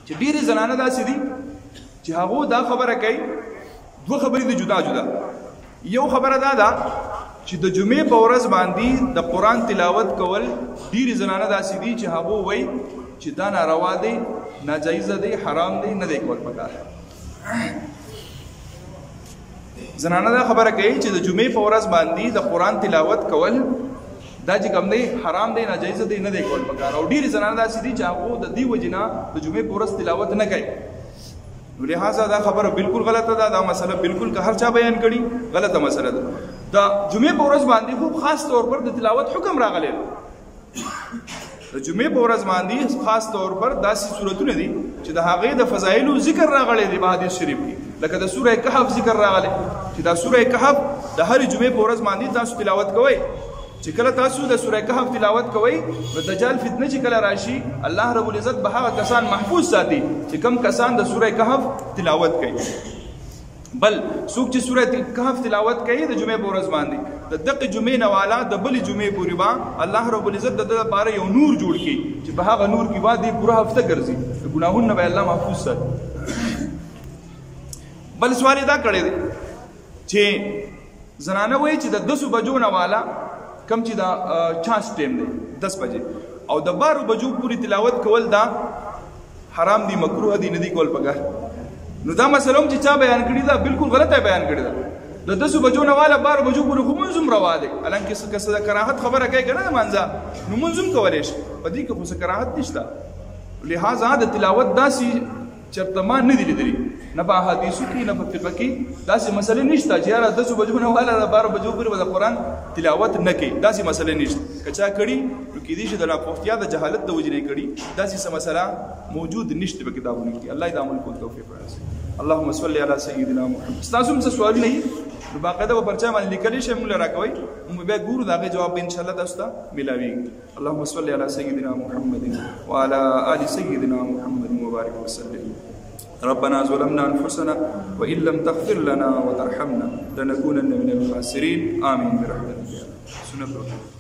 چې ډېرې زنانه داسې دي چې هغو دا خبره کوي، دوه خبرې دي جدا جدا. یو خبره دا ده چې د جمعې په ورځ باندې د قرآن تلاوت کول ډېرې زنانه داسې دي چې هغو وایي چې دا ناروا دی، ناجایزه دی، حرام دی، نه دی کول پکار. زنانه دا خبره کوي چې د جمعې په ورځ باندې د قرآن تلاوت کول دا چې کوم دی حرام دی، ناجایزه دی، نه دی کول پکار. او ډېرې زنانه داسې دي چې هغو د دې وجې نه د جمعې په ورځ تلاوت نه کوي. نو لہذا دا خبره بالکل غلطه ده. دا مسله بالکل که هر چا بیان کړي غلطه مسله ده. د جمعې په ورځ باندې خو خاص طور پر د تلاوت حکم راغلی دی. د جمعې په ورځ باندې خاص طور پر داسې صورتونه دي چې د هغې د فضایلو ذکر راغلی دی په حدیث شریف کې، لکه د سوره کهف ذکر راغلی چې دا سوره کهف د هرې جمعې په ورځ باندې تاسو تلاوت کوئ. چې کله تاسو د سوره کهف تلاوت کوئ نو دجال فتنه چې کله راشي الله رب العزت به هغه کسان محفوظ ساتي چې کم کسان د سوره کهف تلاوت کوي. بل څوک چې سوره کهف تلاوت کوي د جمعې په ورځ باندې د دغه جمعې نه والا د بلې جمعې پورې به الله رب العزت د ده لپاره یو نور جوړ کړي چې په هغه نور کې به دې پوره هفته ګرځي، د ګناهونو به الله محفوظ ساتي. بل سوال دا کړی دی چې زنانه وایي چې د 10 بجو نه والا کم چې دا چانس ټیم دی 10 بجې او د 12 بجو پورې تلاوت کول دا حرام دی، مکروه دی، نه دی کول پکار. نو دا مسله هم چې چا بیان کړي دا بالکل غلطه بیان کړي ده. د 10 بجو نه والا 12 بجو پورې خو منځ هم روا دی. حالانکه که څه د کراهت خبره کوي که نه د مانځه نو منځ هم کولی شي، په دې کې خو څه کراهت نشته. لہذا د تلاوت داسې چېرته ما نه دي لیدلي، نه په احادیثو کې نه په فقه کې داسې مسلې نشته چې یاره 10 بجو نه والا د 12 بجو پورې به د قرآن تلاوت نه کوي. داسې مسلې نشته. که چا کړي نو کېدای شي د ناپوهتیا د جهالت د وجې نه کړي. داسې څه مسله موجود نشته په کتابونو کې. الله د عمل کولو توفیق راکړي. اللهم صل علی سیدنا محمد. ستاسو هم څه سوالونه وي نو باقاعده په پرچه باندې لیکلی شي، موږ له راکوئ، موږ بیا ګورو، د هغې جواب به انشاءالله تاسو ته میلاویږي. اللهم صل علی سیدنا محمد وعلى آل سیدنا محمد وبارک وسلم. ربنا ظلمنا أنفسنا وإن لم تغفر لنا وترحمنا لنكونن من الخاسرين. آمين برحمتك.